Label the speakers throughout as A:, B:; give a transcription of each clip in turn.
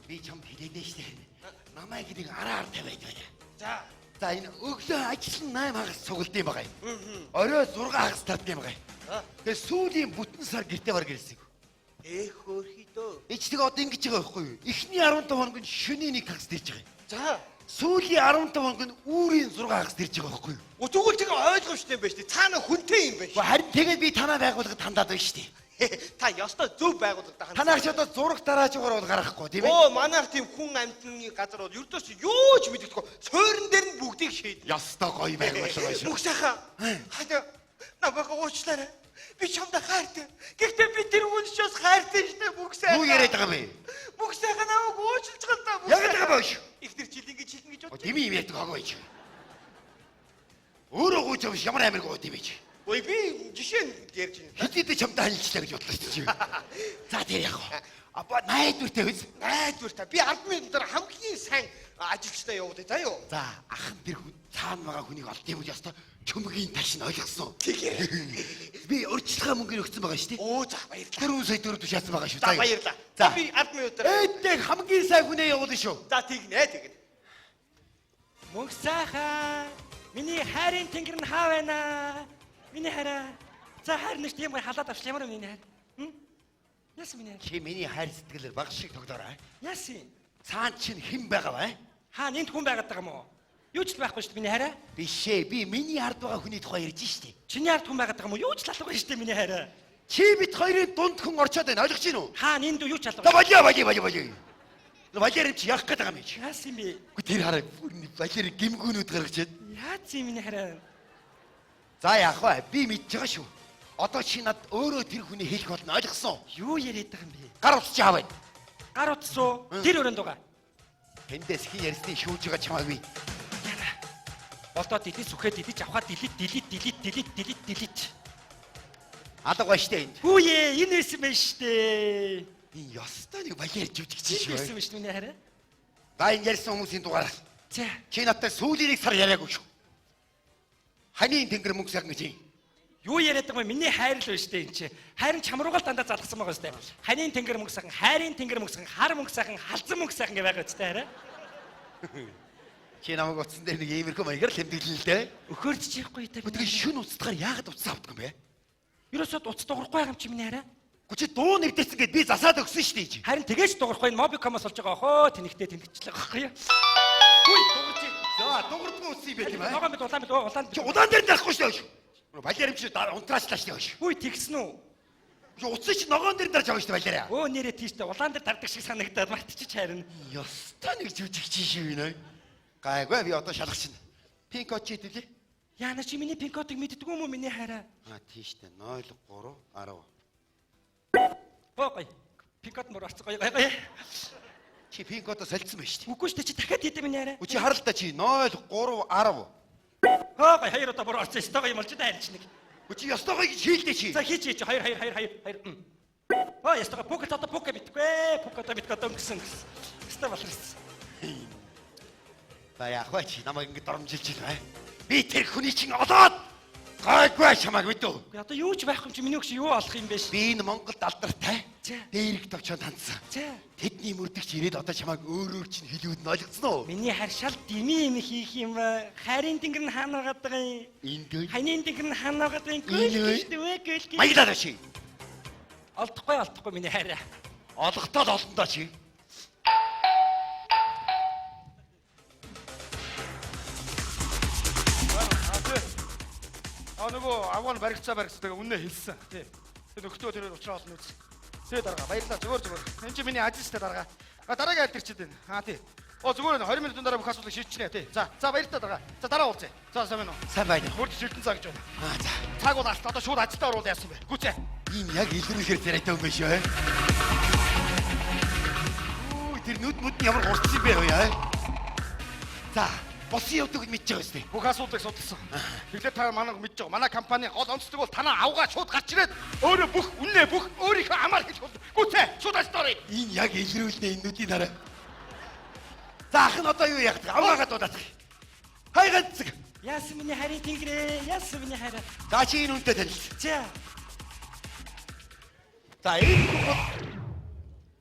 A: Би чамд хэлээдээ штэ. Намайг нэг араар тавиад байна. За энэ өглөө ажил 8 хагас цуглд юм байгаа юм. Орой 6 хагас тавд юм байгаа. Тэгээ сүүлийн бүтэн сар гэртээ бар гэрэлсэг.
B: Хөөрхидөө.
A: Эцэг одоо ингэж байгаа байхгүй юу? Эхний 15 хоног нь шөнийн 1 хагас дэрж байгаа юм.
B: За.
A: Сүүлийн 15 хоног нь үүрийн 6 хагас дэрж байгаа байхгүй юу?
B: Тэгвэл тэгээ ойлгомжтой юм байна шүү дээ. Цаана хүнтэй юм байна шүү.
A: Харин тэгээд би танаа байгууллагад хандаад байна шүү дээ.
B: Та ёстой зөв байгууллагад хандсан.
A: Танаач одоо зураг дараажгаар бол гаргахгүй тийм ээ.
B: Оо манайх тийм хүн амьтны газар бол ердөөс юу ч мэддэггүй. Цойрон дээр нь бүгдийг шийднэ.
A: Ёстой гоё байгууллага шүү.
B: Бүх сайхан. Хадаа намайг уучлаарай. Би чамд хайртай. Гэхдээ би тэр хүнс ч бас хайртай шүү дээ бүх сайхан.
A: Юу яриад байгаа бэ?
B: Бүх сайхан намайг уучлж байгаа даа.
A: Яг л байгаа биш.
B: Их тэр жил ингэж хэлнэ гэж бодчих.
A: Дими юм яадаг байгаа байж. Өөрөө гүйж авч ямар амир гоо тийм байж.
B: Ой би жишээ нь ярьж байна.
A: Хэдийдээ чамд ханилчлаа гэж бодлоо шүү дээ. За тэр яг. Апа найдвартай биз?
B: Найдвартай. Би 10,000 дээр хамгийн сайн ажилчтай явуулъя заа юу.
A: За ахын тэр цаана байгаа хүнийг олд юм уу ястаа чөмгийн таш нь ойлгосон.
B: Тэгээ.
A: Би урьдчилгаа мөнгөний өгсөн байгаа шүү дээ.
B: Оо за баярлалаа.
A: 4 сая төгрөг тушаасан байгаа шүү.
B: За баярлалаа.
A: За
B: Би 10,000 дээр.
A: Эдгээр хамгийн сайн хүнээ явуулна шүү.
B: За тэгнэ.
C: Мөнх сайхан. Миний хайрын тэнгэр нь хаа байна? Миний хайраа. За хайр нэг тийм халаад авч ямар миний хайр? Яс миний хайр.
A: Чи миний хайр сэтгэлээр баг шиг тогтоорой.
C: Яс юм.
A: Цаан чинь хэн байгаа вэ?
C: Хаа энд хүн байгаад байгаа юм уу? Юу ч байхгүй шүү дээ миний хайраа.
A: Бишээ би миний ард байгаа хүний тухай ярьж штий.
C: Чиний ард хүн байгаад байгаа юм уу? Юу ч лалгүй шүү дээ миний хайраа.
A: Чи бит хоёрын дунд хүн орчоод байна ойлгож байна уу?
C: Хаа энд юу ч
A: За
C: лалгүй.
A: балиа. Валерий чи явах гээд байгаа юм чи.
C: Яс юм бэ?
A: Үгүй тэр хараа Валерий гимгүүнүүд гаргачаад.
C: Яац юм миний хайраа.
A: За яах вэ? Би мэдж байгаа шүү. Одоо чи над өөрөө тэр хүний хэлэх болно ойлгосон.
C: Юу яриад байгаа юм бэ?
A: Гар утсч аваа.
C: Гар утсуу. Тэр өрөөнд байгаа.
A: Тэндээс хин ярьсны шүүж байгаа чамаагүй.
C: Яна. Болдоо дилит сүхээд дилит авахад дилит.
A: Алга ба штэ энд.
C: Хүүе энэ байсан байна штэ.
A: Энэ ёстой нэг Валерий жүжигч
C: Чи байсан
A: шүү.
C: биш миний хайраа.
A: За энэ ярьсан хүмүүсийн дугаараа.
C: За.
A: Чи надтай сүүлийн 1 сар яриаггүй шүү. Ханийн тэнгэр мөнгө сайхан гэж юм.
C: Юу яриад байгаа юм миний хайр л байна штэ энэ чи. Хайрын чамруугаал дандаа залгсан байгаа штэ. Ханийн тэнгэр мөнгө сайхан, хайрын тэнгэр мөнгө сайхан, хар мөнгө сайхан, халзан мөнгө сайхан гэ байгаа штэ хараа.
A: Чи намайг утсан дээр нэг иймэрхүү маягаар л хэмдэглэн л дээ.
C: Өхөрч чихгүй та.
A: Тэгээ шүн уцтахаар яагаад уцсан авдаг юм бэ?
C: Ерөөсөө уц дуурахгүй байгаа юм чи миний хараа.
A: Чи дуу нэвдэрсэн гэд би засаад өгсөн шүү дээ чи.
C: Харин тэгэж дуурахгүй мобикомоос олж байгаа хоо тэнэгтэй тэнэгчлээ байхгүй юу? Хүй дуурч.
A: За дуурдгүй үсий байт юм аа.
C: Ногоон бид улаан.
A: Чи удаан дээр дарахгүй шүү дээ. Валерий чи унтраачлаа шүү дээ.
C: Хүй тэгсэн үү?
A: Чи уцсан чи ногоон дээр дарж байгаа шүү дээ Валерий.
C: Өө нэрээ тийштэй улаан дээр тардаг шиг санагдаад мартчих харин.
A: Ёстой нэг жүжигч шүү нэ. Гайгүй би одоо шалгач чинь. Пинкот чи хэвлээ?
C: Яна чи миний пинкотыг мэддэггүй юм уу миний хараа?
A: Тийштэй 0 3 10.
C: Гой. Пинкот мөр орцгой.
A: Чи пинкото солилцсон байна шүү дээ.
C: Үгүй шүү дээ чи дахиад хийдэм миний хараа.
A: Чи харал та чи 0 3 10.
C: Гой хоёр удаа мөр орсон ёстой юм болж дайрч нэг.
A: Чи ёстойгоо гэж хийлдэ чи.
C: За хийж хоёр. Оо ястаа пукет одоо пукет битгүй. Пукет биткотон гэсэн. Ястаа болрос.
A: За яах вэ чи намайг ингэ доромжилж байна. Би тэр хүний чинь олоод гайгүй чамайг мэдв.
C: Одоо юу ч байхгүй юм чи миний өгш юу олох юм бэ?
A: Би энэ Монголд алдартай.
C: За.
A: Дээрэгт очоод хандсан.
C: За.
A: Тэдний мөрдөгч ирээд одоо чамайг өөрөө чинь хэлүүд нь ойлгоцсон уу?
C: Миний харшаал дими юм хийх юм ба. Хайрын тэнгэр нь хаана байгаа даа юм?
A: Энд.
C: Ханийн тэнгэр нь хаана байгаа даа юм? Гүйлгэж.
A: Маялаа чи.
C: Олдохгүй миний хайраа.
A: Олготоод олондоо чи.
D: Нөгөө аваа баригцаа үнэ хэлсэн. Тий. Тэр нөхдөө тэрээр уучраа олно үз. Тэгээ дарга баярлалаа зүгээр. Энд чи миний ажилчтай дарга. Дараагаа альдэрчихэд байна. Тий. Зүгээр 20 минутын дараа бүх асуудлыг шийдчихнэ тий. За баярлалаа дарга. За дараа уулзъя. За сайн байна уу?
A: Сайн байна.
D: Хурд шилдэн цаг гэж байна.
A: За.
D: Цаг бол алт одоо шууд ажилдаа оруулаад яасан бэ? Гүцээ.
A: Энэ яг илрүүлэхээр царайтай юм биш үү? Тэр нүд ямар уртсан юм бэ яа? За. Босын явдаг нь мэдж байгаа шүү дээ.
D: Бүх асуудлыг судалсан. Тэгэхээр та манайг мэдж байгаа. Манай компани гол онцлог бол танаа авгаа шууд гарч ирээд өөрөө бүх өөрийнхөө амаар хэлж болно. Гүцээ шууд ажилдаа оръё.
A: Энэ яг илрүүлнэ энэ нүдийн дараа. За ах нь одоо юу яах вэ? Аваагаа дуудаад. Хайгаацэг.
C: Яасан миний харийн тэнгэрээ? Яасан миний хараа?
A: За чи энэ үнтэй танил.
C: За.
A: За энэ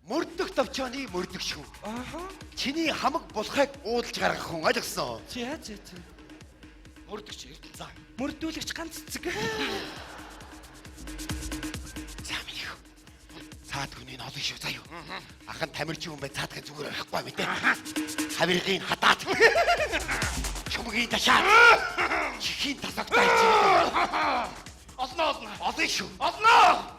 A: Мөрдөх товчооны мөрдөх шүү.
C: Аха.
A: Чиний хамаг булхайг уудалж гаргах хүн ойлгосон.
C: Чи яаж чи?
D: Мөрдөгч эрдэнэ заа.
C: Мөрдүүлэгч ганц цэцэг.
A: Замих. Цаад хүний олон шүү заяа. Ахан тамирчин хүн бай цаадах зүгээр байхгүй мэдээ. Хавиргийн хатаад. Чумгийн ташаа. Чихийн тасагтай чинь.
D: Олно.
A: Олон шүү.
D: Олно.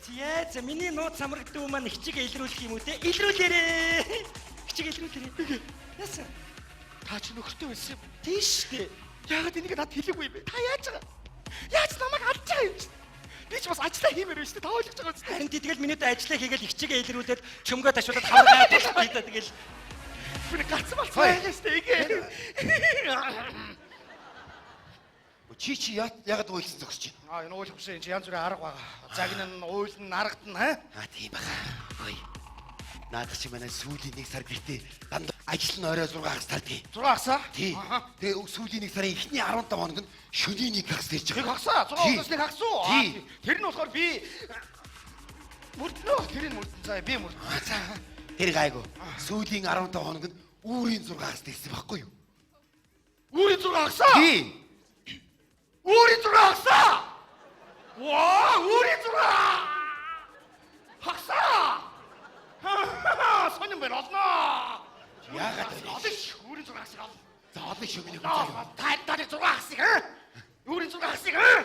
C: Чи яаж миний нууц самрагдсан маань ихчиг илрүүлэх юм уу те? Илрүүлээрээ. Ихчиг илрүүлээрээ. Яасан?
D: Та чи нөхөртэй байсан юм.
C: Тийш дээ.
D: Яагаад энийг надад хэлээгүй юм бэ? Та яаж байгаа? Яаж намайг алж байгаа юм чи? Би ч бас ажиллаа хиймээр байна шүү дээ. Та ойлгож байгаа үстэй.
C: Харин тэгэл минийд ажиллаа хийгээл ихчигээ илрүүлээд чөмгөө ташуулаад хавраа болгох гэдэг тэгэл
D: Би гацсан болсон байгаа шүү дээ. Игээ.
A: Чи ягаад уйлсан зогсож байна?
D: Энэ уйлах биш энэ янз бүрийн арга байгаа. Загнан, уйлн, аргад нь хаа?
A: Тийм баха. Хөөе. Наадах чи манай сүүлийн нэг сар гэртээ дандаа ажил нь орой 6 хагас тардгийг.
D: 6 хагасаа?
A: Тий. Тэгээ сүүлийн нэг сарын эхний 15 хоног нь шөнийн 1 хагас ирж
D: Нэг
A: байгаа.
D: хагасаа? 6 хагас нэг хагас уу?
A: Тий.
D: Тэр нь болохоор би мөрднөө. Тэр нь мөрдөн заа. Би мөрдөн.
A: Тэр гайгүй. Сүүлийн 15 хоног нь үүрийн 6 хагас ирсэн байхгүй юу?
D: Үүрийн 6 хагасаа?
A: Тий.
D: Үүрийн 6 хагасаа? Ваа, үүрийн 6 хагасаа? Сонин байна олноо.
A: Яагаад вэ?
D: Олон шүү. Үүрийн 6 хагасаа.
A: За олон шүү миний
D: Аа,
A: хүн.
D: таад 6 хагасыг аа? Үүрийн 6 хагасыг аа?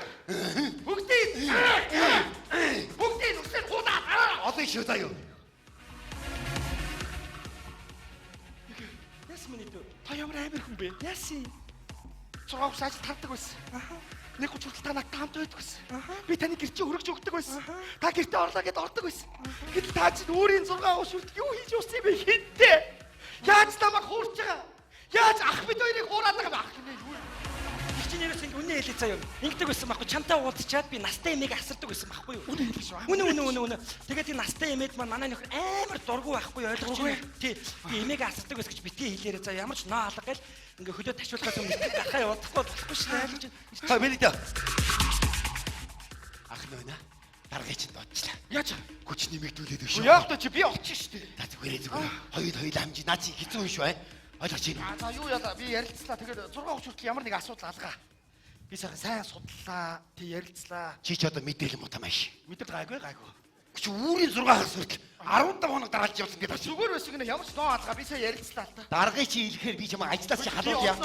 D: Бүгдийг үсээр худаа.
A: Олон шүү заяа.
C: яс миний дүү.
D: Та ямар амир хүн бэ?
C: Яси.
D: 6 хагас ажил тардаг байсан. Нэг хүч хүртэл та надтай хамт байдаг байсан. Би таны гэрчээ хөргөж өгдөг байсан. Та гэртээ орлоо гэд ордог байсан. Гэтэл та чинь өөрийн 6 хагас хүртэл юу хийж явсан юм бэ хинтээ? Яаж намайг хуурч байгаа? Яаж ах бид хоёрыг хуураад байгаа ах нэ юу?
C: Ихчнэрээс ингэ үнэ хэлээ заяа. Ингэдэг байсан байхгүй чамтай уулзчаад би настай эмээг асардаг байсан байхгүй юу?
D: Үнэ хэлээ шүү.
C: Үнэ. Тэгээд энэ настай эмээд маань манай нөхөр амар дургу байхгүй ойлгож байна. Тий. Би эмээг асардаг байсан гэж битгий хэлээрээ за ямар ч ноо алга гэл ингээ хөлөө ташуулахаас өмнө дахаа явуулахгүй болохгүй шнэ ойлгож байна.
A: Та миний даа. Ах нөөнэ. Даргай чинь доочлаа.
D: Яаж?
A: Хүч нэмэгдүүлээд өшөө.
D: Яах вэ чи би олчих шүү дээ.
A: Та зүгээр. Хоёул хамжи наа чи хэцүү юм шүү бай. Ойлгож байна.
D: За юу яа би ярилцлаа. Тэгээд 6 хагас хүртэл ямар нэг асуудал алгаа. Би сайн судлаа. Тэг ярилцлаа.
A: Чи ч одоо мэдээлэл муу тамааш.
D: Мэдэр гайгүй.
A: Чи үүрийн 6 хагас хүртэл 15 хоног дараалж явсан гэдэг чинь.
D: Зүгээр байсан гэнэ ямар ч ноо алгаа. Би сайн ярилцлаа л та.
A: Даргай чи илэхээр би чамаа ажлаас чи халуулъя.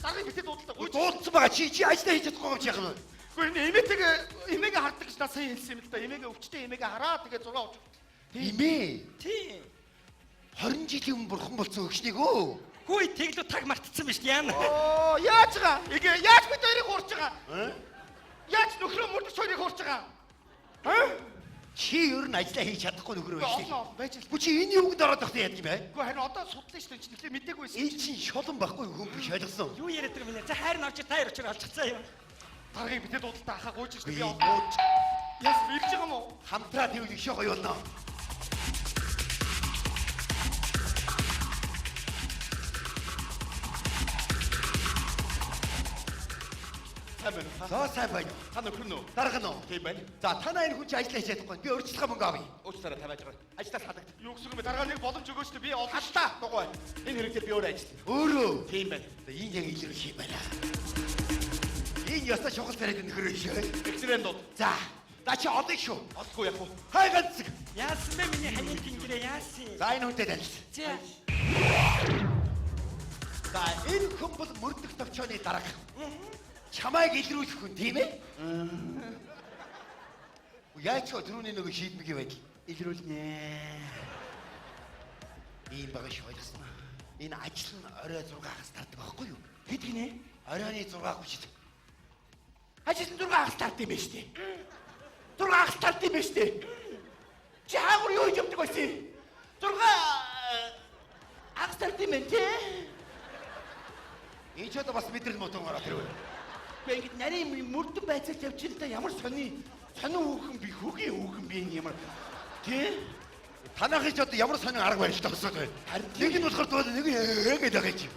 D: Даргай битээ дуудалтаа.
A: Дуулсан байгаа чи ажлаа хийж чадахгүй юм чи яах вэ?
D: Гэхдээ эмээгээ хардаг гэж надад сайн хэлсэн юм л да. Эмээгээ өвчтэй эмээгээ хараа тэгээд 6 хагас.
A: Имээ.
C: Тий.
A: 20 жилийн өмнө бурхан болсон өгшнийг өө.
C: Хүй тэглүү таг мартцсан биш яана.
D: Оо яаж байгаа? Яаж бид хоёрыг хуурч байгаа? Яаж нөхрөө мөрдөж хоёрыг хуурч байгаа?
A: Чи ер нь ажлаа хийж чадахгүй нөхөр байж тээ.
D: Олно байж л.
A: Гү чи энэ юунд ороод тахтай яд юм бэ?
D: Гэхдээ харин одоо судлаа шүү дээ. Чи нэлээ мдэггүй байсан.
A: Энэ чинь шолон байхгүй хүн биш ойлгосон.
C: Юу яриад байгаа юм бэ? За хайр навч таяр очир олчихсан юм.
D: Даргыг битээ дуудалтаа ахаа гуйж шүү дээ.
A: Би
D: Би
A: ууч
D: яс ирж байгаа юм уу?
A: хамтраа тэгвэл их гоё болно. За сайн байна.
D: Та нөхөр нөө.
A: Дарга нь.
D: Тийм байна.
A: За танаа энэ хүн чи ажиллаж чадахгүй. Би өөрчлөлтөө мөнгө авъя.
D: Уучлаарай тавиаж байгаа.
A: Ажлаас хадагд.
D: Юу гэсэн юм бэ? Даргаа нэг боломж өгөөч дээ. Би олгочлаа. Дугуй. Энэ хэрэгтээ би өөрөө ажиллана.
A: Өөрөө.
D: Тийм байна.
A: Энэ яг илэрх юм байна. Энэ ястаа шухал тариад нөхөр шүү.
D: Экстрем дууд.
A: За. За чи одоо шүү.
D: Олохгүй яах вэ?
A: Хай ганцэг.
C: Яасан бэ миний ханийн тэнгэрээ яасан?
A: За энэ хүнтэй танил.
C: За.
A: За энэ хүн бол мөрдөх товчооны дарга. Чамайг илрүүлэх хүн тийм ээ? Яаж ч түрүүний нөгөө шийдмэг байл. Илрүүлнэ. Ийм байгаа шүү ойлгосон. Энэ ажил нь орой 6 хагас тардаг байхгүй юу? Хэд гинэ? Оройны 6 30. Ажил нь 6 хагас тардаг юм байна шүү дээ. 6 хагас тардаг юм байна шүү дээ. Чи хаагур юу хийж явдаг байсан? 6 хагас тардаг юм байна тий? Энэ ч одоо бас мэдрэл мотон ороод ирв. Ингээд нарийн мөрдөн байцaalт явчихсан л да ямар сонин хүүхэн би хөгийн хүүхэн би энэ ямар тий танахыг ч одоо ямар сонин арга барилт тосоод байна. Нэг нь болохоор тоо нэг гэдэг байгаа юм.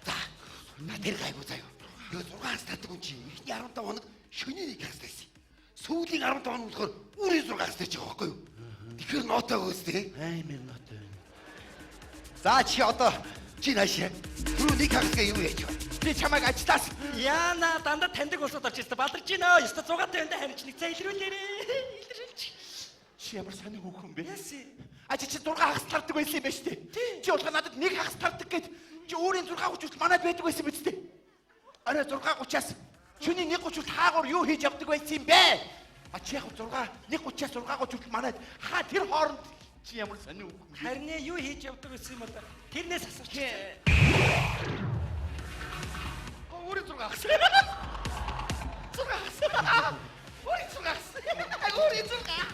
A: За тэр гайгүй заяа. Тэр 6 хагас татдаг хүн чи ихний 15 хоног шөнийн 1 хагас байсан. Сүүлийн 15 хоног болохоор үрийн 6 хагас тааж байгаа байхгүй юу? Тэгэхээр нотог үстэй. Амар нотой. За чи одоо чи наашаа. Түрүү нэг хагасгаа юу яаж вэ? Би чамайг ажлаас
C: Яна дандаа таньдаг болсод орж ирсэн. Бадарч гинөө. Ёстой 6-тай өндө харин ч нэг цай илрүүлээрээ. Илрүүлж.
A: чи ямар сони хүүхэн бэ?
C: Яси.
A: А чи 6 хагас тардаг байсан юм байна шүү дээ. Чи улга надад нэг хагас тардаг гэд чи өөрийн 6 30-т манайд байдаг байсан биз дээ. Арай 6:30-аас шөнийн 1:30-т хаагуур юу хийж явдаг байсан юм бэ? А чи яг 1:30-аас 6:30-т манайд хаа тэр хооронд чи ямар сони хүүхэн бэ?
C: Харин юу хийж явдаг гэсэн юм одоо. Тэрнээс асууч.
A: Өөрийн 6 хагас. 6 хагас. Өөрийн 6 хагас. Өөрийн 6 хагас.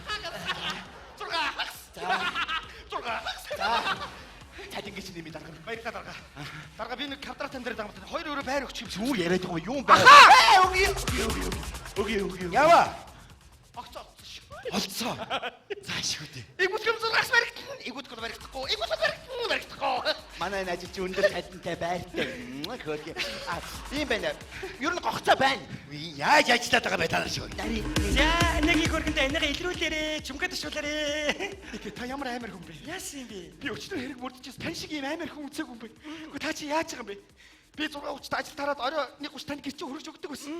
A: 6 хагас. Цаад ингэж нэмий дарга.
D: Баярлалаа дарга. Дарга би нэг квадратан дээр дагмад хоёр өрөө байр өгч юм шиг.
A: Юу яриад байгаа юм бэ? Өгөө. Ява.
D: Огцоо.
A: Олцоо. Зааш үү.
D: Игүтгэм 6 хагас баригдсан. Игүтгэм баригдахгүй. Баригдахгүй.
A: Манай энэ ажил чи өндөр тайдантай байртай. Хөөх. А ийм байна. Ер нь гогцоо байна. Яаж ажиллаад байгаа бай та нар шиг.
C: За нэг их хөргөндөө энийгээ илрүүлээрээ. Чүмгээ ташуулаарэ.
D: Та ямар амар хүн бэ?
C: Яасан юм бэ?
D: Би өчтөр хэрэг мөрдөж тань шиг ийм амар хүн үзээгүй юм бэ. Гэхдээ та чи яаж байгаа юм бэ? Би 6:30-д ажил тараад орой 1:30 танд гэрчээ хөргөж өгдөг байсан.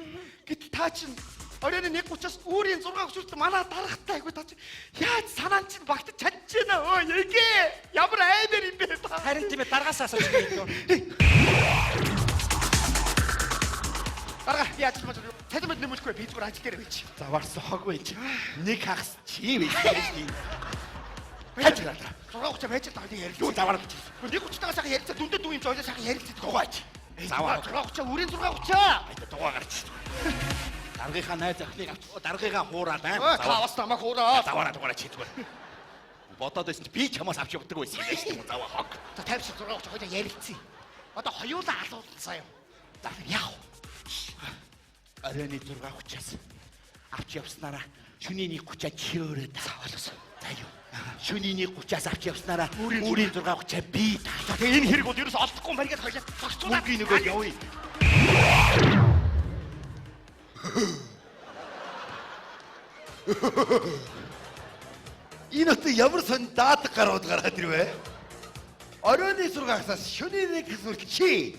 D: Гэтэл та чинь оройн 1:30-аас өөрийн 6:30-д манаа дарахтай айгу та чи яаж санаан чинь багтаж чадчихна өө ягээ. Ямар амар юм бэ та?
C: Харин тийм ээ даргаас асууж байгаа.
D: Дарга би ажил мод цалин мэд нэмүүлэхгүй би зүгээр ажил дээр байж.
A: Заварсан хог байж. Нэг хагас чи байж тийм. Хайж гараа.
D: 6:30 байж та хоёрын ярил.
A: Юу заварах чи.
D: 1:30-таас сайхан ярилцаа дүндээ дүү юм чи ойлоо сайхан ярилцдаг гооч.
A: Заваа.
D: 6:30 үрийн 6:30.
A: Айда дугаа гарч. Даргийнхаа найз охиныг авч даргыгаа хуураад аа.
D: Таваас намайг хуураа.
A: Заваараа дугаараа чи зүгээр. Бодоод байсан чи би чамаас авч явдаг байсан юм байна шүү дээ. Заваа хог.
D: За 50 6:30 хоёроо ярилцъя. Одоо хоёулаа алуулсан юм.
A: За яах вэ? Оройн 6:30-аас авч явснараа шөнийн 1:30-аад чи өөрөө заавалсан. За юу. Шөнийн 1:30-аас авч явснараа өөрийн 6:30-аа би
D: За тэгээ энэ хэрэг бол ерөөс олдохгүй маргээд хоёлаа зогсуулаад
A: мөнгөний нөгөө явъя. Энэ өтө ямар сон даадаг гарууд гараад ирвэ? Оройн 6-аас шөнийн 1-ээс хүртэл чи.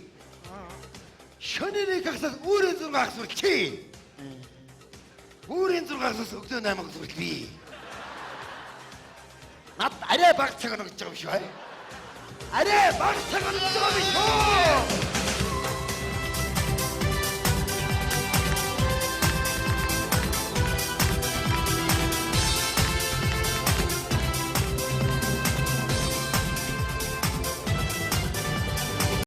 A: Шөнийн 1-ээс өөрийн 6-аас хүртэл чи. Өөрийн 6-аас өглөө 8-аас хүртэл би. Над арай баг цаг өгч байгаа юм шиг бай. Арай баг цаг өгч байгаа юм шүү.